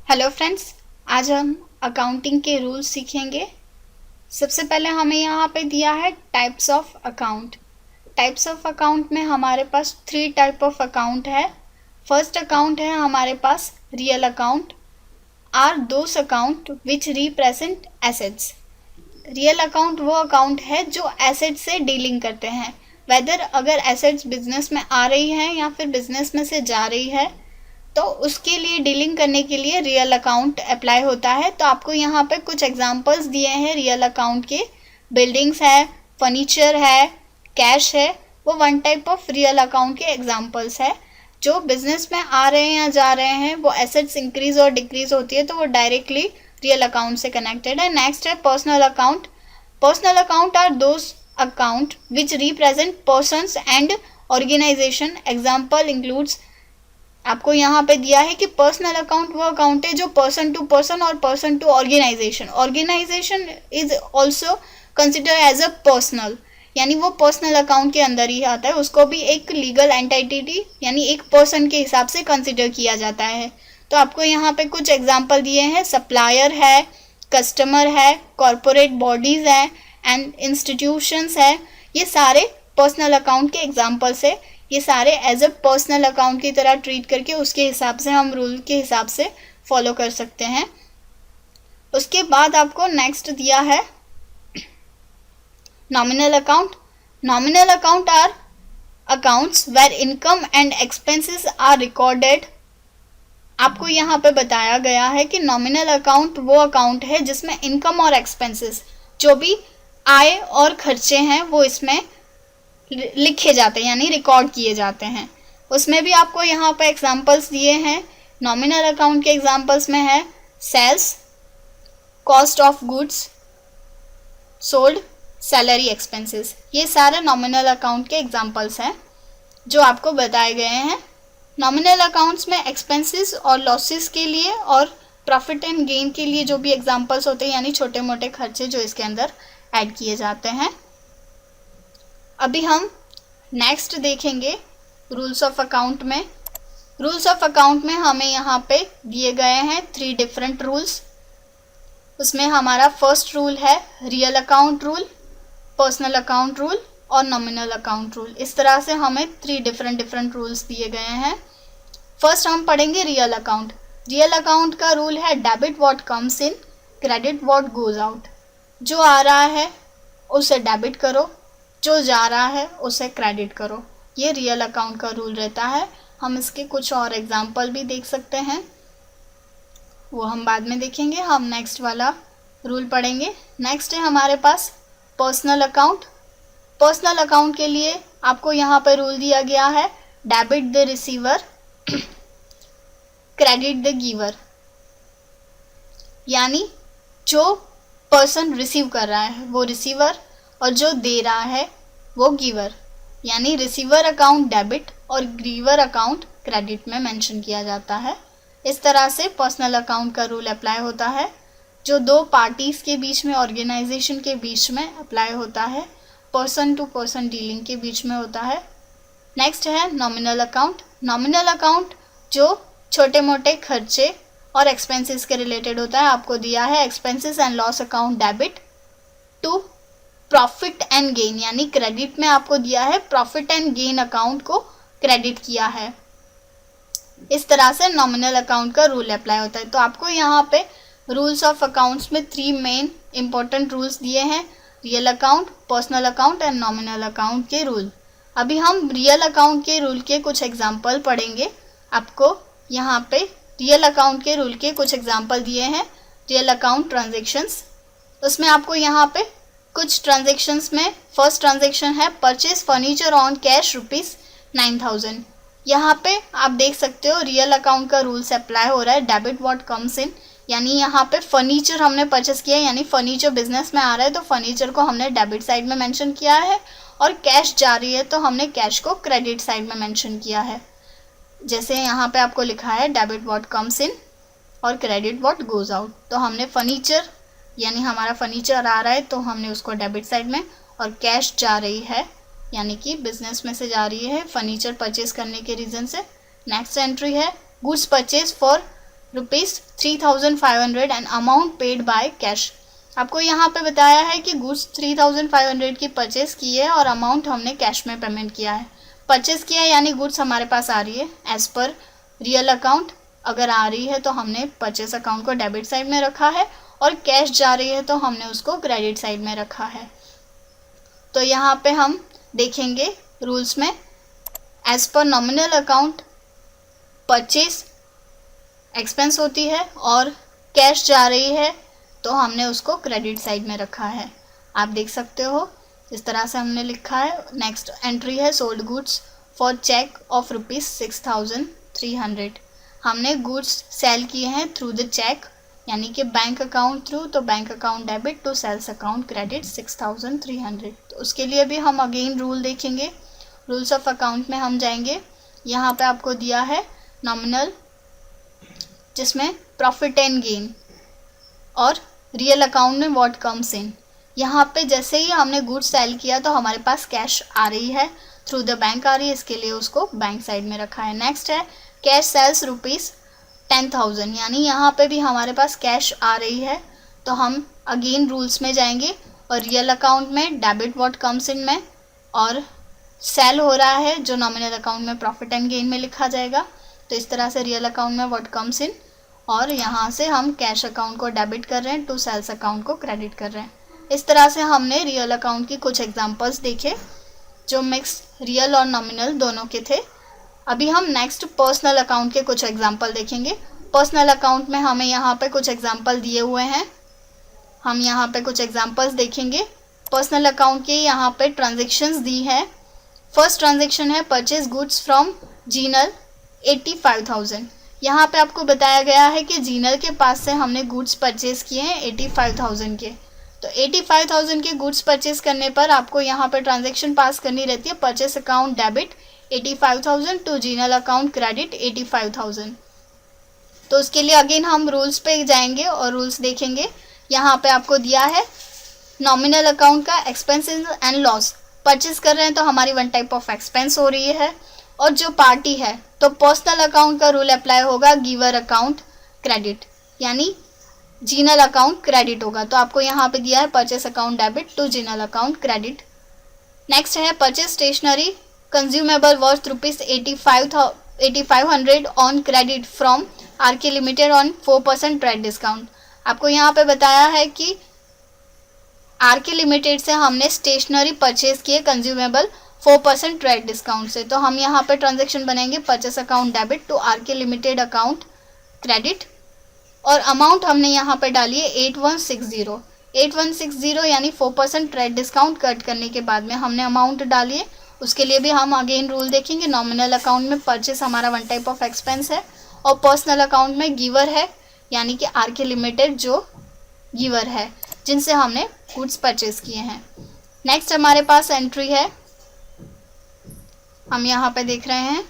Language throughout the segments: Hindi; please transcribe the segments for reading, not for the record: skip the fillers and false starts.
हेलो फ्रेंड्स, आज हम अकाउंटिंग के रूल्स सीखेंगे। सबसे पहले हमें यहाँ पे दिया है types of account. Types of account में हमारे पास 3 टाइप ऑफ अकाउंट है। फर्स्ट अकाउंट है हमारे पास real account are those account which represent assets. Real account वो अकाउंट है जो एसेट से डीलिंग करते हैं, वेदर अगर एसेट्स बिजनेस में आ रही हैं या फिर बिजनेस में से जा रही है तो उसके लिए डीलिंग करने के लिए रियल अकाउंट अप्लाई होता है। तो आपको यहाँ पे कुछ एग्जांपल्स दिए हैं रियल अकाउंट के। बिल्डिंग्स है, फर्नीचर है, कैश है, वो one type of real account के एग्जांपल्स है। जो बिजनेस में आ रहे हैं या जा रहे हैं, वो एसेट्स इंक्रीज और डिक्रीज होती है तो वो डायरेक्टली रियल अकाउंट से कनेक्टेड है। नेक्स्ट है personal account. Personal account are those account which represent persons and organization. Example includes, आपको यहाँ पे दिया है कि पर्सनल अकाउंट वो अकाउंट है जो पर्सन टू पर्सन और person to organization. Organization is also consider as a personal, यानी वो पर्सनल अकाउंट के अंदर ही आता है। उसको भी एक लीगल एंटिटी यानी एक पर्सन के हिसाब से कंसिडर किया जाता है। तो आपको यहाँ पे कुछ एग्जाम्पल दिए हैं। सप्लायर है, कस्टमर है, कॉरपोरेट बॉडीज है एंड इंस्टीट्यूशंस है। ये सारे पर्सनल अकाउंट के एग्जाम्पल्स है। ये सारे एज अ पर्सनल अकाउंट की तरह ट्रीट करके उसके हिसाब से हम रूल के हिसाब से फॉलो कर सकते हैं। उसके बाद आपको नेक्स्ट दिया है nominal account. Nominal account are accounts where income and expenses are recorded. आपको यहाँ पे बताया गया है कि नॉमिनल अकाउंट वो अकाउंट है जिसमें इनकम और एक्सपेंसेस, जो भी आय और खर्चे हैं, वो इसमें लिखे जाते हैं यानी रिकॉर्ड किए जाते हैं। उसमें भी आपको यहाँ पे एग्जांपल्स दिए हैं। नॉमिनल अकाउंट के एग्जांपल्स में है sales, cost of goods sold, salary expenses. ये सारे नॉमिनल अकाउंट के एग्जांपल्स हैं जो आपको बताए गए हैं। नॉमिनल अकाउंट्स में एक्सपेंसेस और लॉसेस के लिए और प्रॉफिट एंड गेन के लिए जो भी एग्जांपल्स होते हैं यानी छोटे मोटे खर्चे जो इसके अंदर ऐड किए जाते हैं। अभी हम नेक्स्ट देखेंगे रूल्स ऑफ अकाउंट में। रूल्स ऑफ अकाउंट में हमें यहाँ पे दिए गए हैं 3 डिफरेंट रूल्स। उसमें हमारा फर्स्ट रूल है real account rule, personal account rule और नॉमिनल अकाउंट रूल। इस तरह से हमें 3 डिफरेंट रूल्स दिए गए हैं। फर्स्ट हम पढ़ेंगे रियल अकाउंट। रियल अकाउंट का रूल है debit what comes in, credit what goes out. जो आ रहा है उसे डेबिट करो, जो जा रहा है उसे क्रेडिट करो। ये रियल अकाउंट का रूल रहता है। हम इसके कुछ और एग्जाम्पल भी देख सकते हैं, वो हम बाद में देखेंगे। हम नेक्स्ट वाला रूल पढ़ेंगे। नेक्स्ट है हमारे पास पर्सनल अकाउंट। पर्सनल अकाउंट के लिए आपको यहाँ पर रूल दिया गया है debit the receiver, credit the giver. यानी जो पर्सन रिसीव कर रहा है वो रिसीवर और जो दे रहा है वो गिवर, यानी रिसीवर अकाउंट डेबिट और गिवर अकाउंट क्रेडिट में मेंशन किया जाता है। इस तरह से पर्सनल अकाउंट का रूल अप्लाई होता है, जो 2 पार्टीज के बीच में, ऑर्गेनाइजेशन के बीच में अप्लाई होता है, पर्सन टू पर्सन डीलिंग के बीच में होता है। नेक्स्ट है नॉमिनल अकाउंट। नॉमिनल अकाउंट जो छोटे मोटे खर्चे और एक्सपेंसेस के रिलेटेड होता है। आपको दिया है expenses and loss account debit to profit and gain, यानी क्रेडिट में आपको दिया है प्रॉफिट एंड गेन अकाउंट को क्रेडिट किया है। इस तरह से नॉमिनल अकाउंट का रूल अप्लाई होता है। तो आपको यहाँ पे रूल्स ऑफ अकाउंट्स में 3 मेन इंपॉर्टेंट रूल्स दिए हैं, real account, personal account and nominal account के रूल। अभी हम रियल अकाउंट के रूल के कुछ एग्जाम्पल पढ़ेंगे। आपको यहाँ पे रियल अकाउंट के रूल के कुछ एग्जाम्पल दिए हैं। रियल अकाउंट ट्रांजेक्शन्स, उसमें आपको यहाँ पे कुछ ट्रांजेक्शन्स में फर्स्ट ट्रांजेक्शन है परचेज फर्नीचर ऑन कैश ₹9,000। यहाँ पे आप देख सकते हो रियल अकाउंट का रूल से अप्लाई हो रहा है डेबिट व्हाट कम्स इन, यानी यहाँ पे फर्नीचर हमने परचेस किया है, यानी फर्नीचर बिजनेस में आ रहा है तो फर्नीचर को हमने डेबिट साइड में मेंशन किया है, और कैश जा रही है तो हमने कैश को क्रेडिट साइड में मेंशन किया है। जैसे यहाँ पे आपको लिखा है डेबिट व्हाट कम्स इन और क्रेडिट व्हाट गोज आउट। तो हमने फर्नीचर यानी हमारा फर्नीचर आ रहा है तो हमने उसको डेबिट साइड में, और कैश जा रही है यानी कि बिजनेस में से जा रही है फर्नीचर परचेज करने के रीज़न से। नेक्स्ट एंट्री है goods purchase for ₹3,500 and amount paid by cash. आपको यहाँ पे बताया है कि गुड्स 3,500 की परचेस की है और अमाउंट हमने कैश में पेमेंट किया है। परचेस किया यानी गुड्स हमारे पास आ रही है एज पर रियल अकाउंट। अगर आ रही है तो हमने परचेस अकाउंट को डेबिट साइड में रखा है और कैश जा रही है तो हमने उसको क्रेडिट साइड में रखा है। तो यहाँ पे हम देखेंगे रूल्स में, as per nominal account purchase expense होती है और कैश जा रही है तो हमने उसको क्रेडिट साइड में रखा है। आप देख सकते हो इस तरह से हमने लिखा है। नेक्स्ट एंट्री है sold goods for cheque of ₹6,300। हमने गुड्स सेल किए हैं थ्रू द चेक यानी कि बैंक अकाउंट थ्रू, तो bank account debit to sales account credit 6,300। तो उसके लिए भी हम अगेन रूल देखेंगे। रूल्स ऑफ अकाउंट में हम जाएंगे, यहाँ पे आपको दिया है नॉमिनल जिसमें प्रॉफिट एंड गेन और रियल अकाउंट में व्हाट कम्स इन। यहाँ पे जैसे ही हमने गुड्स सेल किया तो हमारे पास कैश आ रही है, थ्रू द बैंक आ रही है, इसके लिए उसको बैंक साइड में रखा है। नेक्स्ट है कैश सेल्स ₹10,000 यानी यहाँ पे भी हमारे पास कैश आ रही है तो हम अगेन रूल्स में जाएंगे और रियल अकाउंट में डेबिट व्हाट कम्स इन में, और सेल हो रहा है जो नॉमिनल अकाउंट में प्रॉफिट एंड गेन में लिखा जाएगा। तो इस तरह से रियल अकाउंट में व्हाट कम्स इन, और यहाँ से हम कैश अकाउंट को डेबिट कर रहे हैं, टू सेल्स अकाउंट को क्रेडिट कर रहे हैं। इस तरह से हमने रियल अकाउंट की कुछ एग्जांपल्स देखे जो मिक्स रियल और नॉमिनल दोनों के थे। अभी हम नेक्स्ट पर्सनल अकाउंट के कुछ एग्जांपल देखेंगे। पर्सनल अकाउंट में हमें यहाँ पे कुछ एग्जांपल दिए हुए हैं, हम यहाँ पे कुछ एग्जांपल्स देखेंगे। पर्सनल अकाउंट के यहाँ पे ट्रांजेक्शन्स दी है। फर्स्ट ट्रांजेक्शन है परचेज गुड्स फ्रॉम जीनल 85,000। यहाँ पे आपको बताया गया है कि जीनल के पास से हमने गुड्स परचेज किए हैं 85,000 के। तो 85,000 के गुड्स परचेज करने पर आपको यहाँ पे ट्रांजैक्शन पास करनी रहती है, purchase account debit 85,000 to Jinal account credit 85,000। तो उसके लिए अगेन हम रूल्स पे जाएंगे और रूल्स देखेंगे। यहाँ पे आपको दिया है नॉमिनल अकाउंट का एक्सपेंसेस एंड लॉस। परचेस कर रहे हैं तो हमारी वन टाइप ऑफ एक्सपेंस हो रही है, और जो पार्टी है तो पर्सनल अकाउंट का रूल अप्लाई होगा, गिवर अकाउंट क्रेडिट यानी जीनल अकाउंट क्रेडिट होगा। तो आपको यहाँ पे दिया है purchase account debit to Jinal account credit. Next है purchase stationery consumable worth ₹85,500 on credit from RK limited on 4% trade discount. आपको यहाँ पे बताया है कि आरके लिमिटेड से हमने स्टेशनरी परचेज किए कंज्यूमेबल 4% ट्रेड डिस्काउंट से। तो हम यहाँ पे ट्रांजेक्शन बनाएंगे purchase account debit to RK limited account credit, और अमाउंट हमने यहाँ पे डाली है 8160 यानी 4% ट्रेड डिस्काउंट कट करने के बाद में हमने अमाउंट डाली है। उसके लिए भी हम अगेन रूल देखेंगे। नॉमिनल अकाउंट में परचेस हमारा वन टाइप ऑफ एक्सपेंस है और पर्सनल अकाउंट में गिवर है यानी कि आरके लिमिटेड जो गिवर है जिनसे हमने गुड्स परचेज किए हैं। नेक्स्ट हमारे पास एंट्री है, हम यहाँ पे देख रहे हैं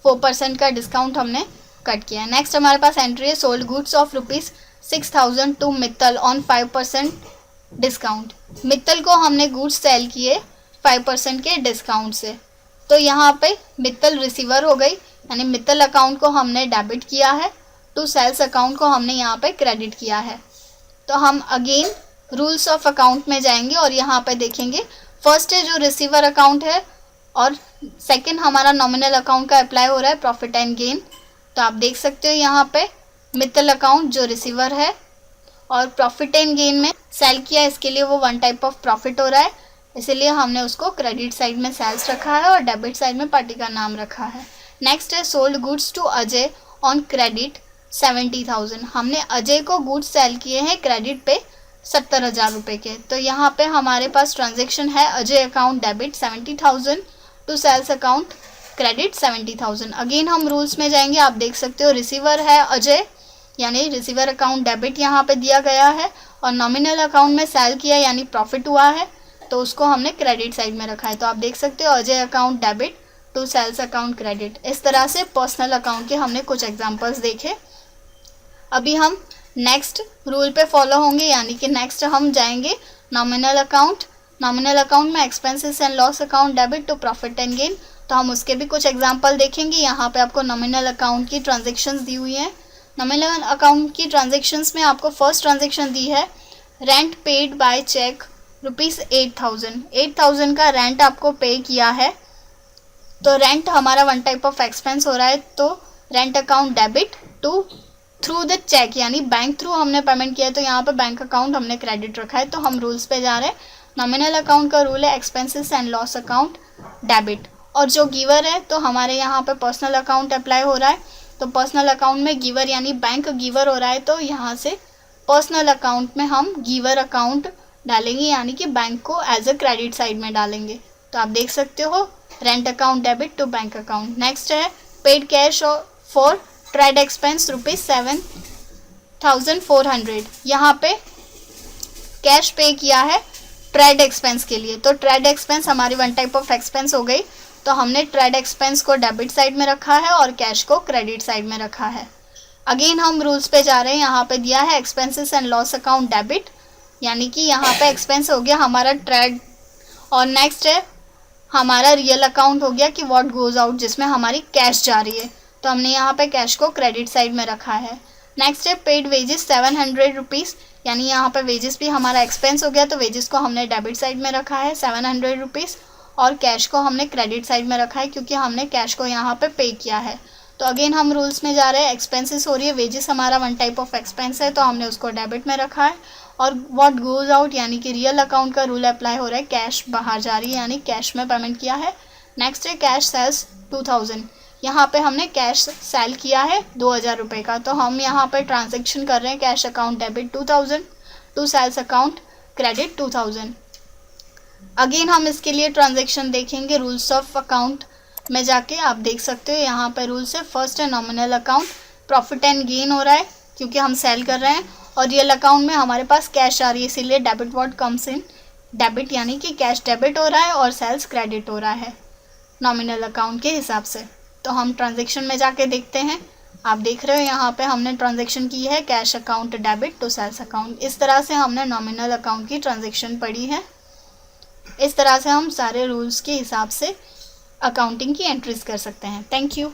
4% का डिस्काउंट हमने कट किया है। नेक्स्ट हमारे पास एंट्री है sold goods of ₹6,000 to Mittal on 5% discount. Mittal को हमने गुड्स सेल किए 5% के डिस्काउंट से। तो यहाँ पे मित्तल रिसीवर हो गई यानी मित्तल अकाउंट को हमने डेबिट किया है, टू सेल्स अकाउंट को हमने यहाँ पे क्रेडिट किया है। तो हम अगेन रूल्स ऑफ अकाउंट में जाएंगे और यहाँ पे देखेंगे। फर्स्ट है जो रिसीवर अकाउंट है और सेकंड हमारा नॉमिनल अकाउंट का अप्लाई हो रहा है प्रॉफिट एंड गेन। तो आप देख सकते हो यहाँ पे मित्तल अकाउंट जो रिसीवर है और प्रॉफिट एंड गेन में सेल किया, इसके लिए वो वन टाइप ऑफ प्रॉफिट हो रहा है, इसीलिए हमने उसको क्रेडिट साइड में सेल्स रखा है और डेबिट साइड में पार्टी का नाम रखा है। नेक्स्ट है sold goods to Ajay on credit 70,000। हमने अजय को गुड्स सेल किए हैं क्रेडिट पे 70,000 रुपये के। तो यहाँ पे हमारे पास ट्रांजेक्शन है Ajay account debit 70,000 to sales account credit 70,000। Again हम रूल्स में जाएंगे, आप देख सकते हो रिसीवर है अजय यानी रिसीवर अकाउंट डेबिट यहाँ पे दिया गया है, और नॉमिनल अकाउंट में सेल किया यानी प्रॉफिट हुआ है तो उसको हमने क्रेडिट साइड में रखा है। तो आप देख सकते हो Ajay account debit to sales account credit. इस तरह से पर्सनल अकाउंट के हमने कुछ एग्जांपल्स देखे। अभी हम नेक्स्ट रूल पे फॉलो होंगे यानी कि नेक्स्ट हम जाएंगे नॉमिनल अकाउंट। नॉमिनल अकाउंट में expenses and loss account debit to profit and gain. तो हम उसके भी कुछ एग्जांपल देखेंगे। यहाँ पे आपको नॉमिनल अकाउंट की ट्रांजेक्शन्स दी हुई हैं। नॉमिनल अकाउंट की ट्रांजेक्शन्स में आपको फर्स्ट ट्रांजेक्शन दी है रेंट पेड बाय चेक ₹8,000। 8,000 का रेंट आपको पे किया है। तो रेंट हमारा वन टाइप ऑफ एक्सपेंस हो रहा है, तो rent account debit to through the cheque, यानी बैंक थ्रू हमने पेमेंट किया है, तो यहाँ पे बैंक अकाउंट हमने क्रेडिट रखा है। तो हम रूल्स पे जा रहे हैं। नॉमिनल अकाउंट का रूल है expenses and loss account debit, और जो गिवर है तो हमारे यहाँ पे पर्सनल अकाउंट अप्लाई हो रहा है। तो पर्सनल अकाउंट में गिवर यानी बैंक गिवर हो रहा है, तो यहाँ से पर्सनल अकाउंट में हम गिवर अकाउंट डालेंगे, यानी कि बैंक को एज अ क्रेडिट साइड में डालेंगे। तो आप देख सकते हो rent account debit to bank account. Next है paid cash for trade expense ₹7,400। यहाँ पे कैश पे किया है ट्रेड एक्सपेंस के लिए, तो ट्रेड एक्सपेंस हमारी वन टाइप ऑफ एक्सपेंस हो गई, तो हमने ट्रेड एक्सपेंस को डेबिट साइड में रखा है और कैश को क्रेडिट साइड में रखा है। अगेन हम रूल्स पे जा रहे हैं। यहाँ पे दिया है expenses and loss account debit, यानी कि यहाँ पे एक्सपेंस हो गया हमारा ट्रेड, और नेक्स्ट है हमारा रियल अकाउंट हो गया कि व्हाट गोज आउट, जिसमें हमारी कैश जा रही है, तो हमने यहाँ पे कैश को क्रेडिट साइड में रखा है। नेक्स्ट है पेड वेजेस ₹700, यानी यहाँ पे वेजेस भी हमारा एक्सपेंस हो गया, तो वेजेस को हमने डेबिट साइड में रखा है ₹700, और कैश को हमने क्रेडिट साइड में रखा है क्योंकि हमने कैश को यहाँ पे किया है। तो अगेन हम रूल्स में जा रहे हैं। एक्सपेंसेस हो रही है, वेजेस हमारा वन टाइप ऑफ एक्सपेंस है, तो हमने उसको डेबिट में रखा है, और व्हाट गोज आउट यानी कि रियल अकाउंट का रूल अप्लाई हो रहा है, कैश बाहर जा रही है यानी कैश में पेमेंट किया है। नेक्स्ट है कैश सेल्स 2000, यहाँ पे हमने कैश सेल किया है 2000 रुपये का, तो हम यहाँ पे ट्रांजेक्शन कर रहे हैं cash account debit 2000 to sales account credit 2000। Again हम इसके लिए ट्रांजेक्शन देखेंगे रूल्स ऑफ अकाउंट में जाके। आप देख सकते हो यहाँ पे रूल्स है। फर्स्ट है nominal account, profit and gain हो रहा है क्योंकि हम सेल कर रहे हैं, और रियल अकाउंट में हमारे पास कैश आ रही है, इसीलिए debit word comes in debit, यानी कि कैश डेबिट हो रहा है और सेल्स क्रेडिट हो रहा है नॉमिनल अकाउंट के हिसाब से। तो हम ट्रांजेक्शन में जाके देखते हैं। आप देख रहे हो यहाँ पे हमने ट्रांजेक्शन की है cash account debit to sales account. इस तरह से हमने नॉमिनल अकाउंट की ट्रांजेक्शन पढ़ी है। इस तरह से हम सारे रूल्स के हिसाब से अकाउंटिंग की एंट्रीज कर सकते हैं। Thank you.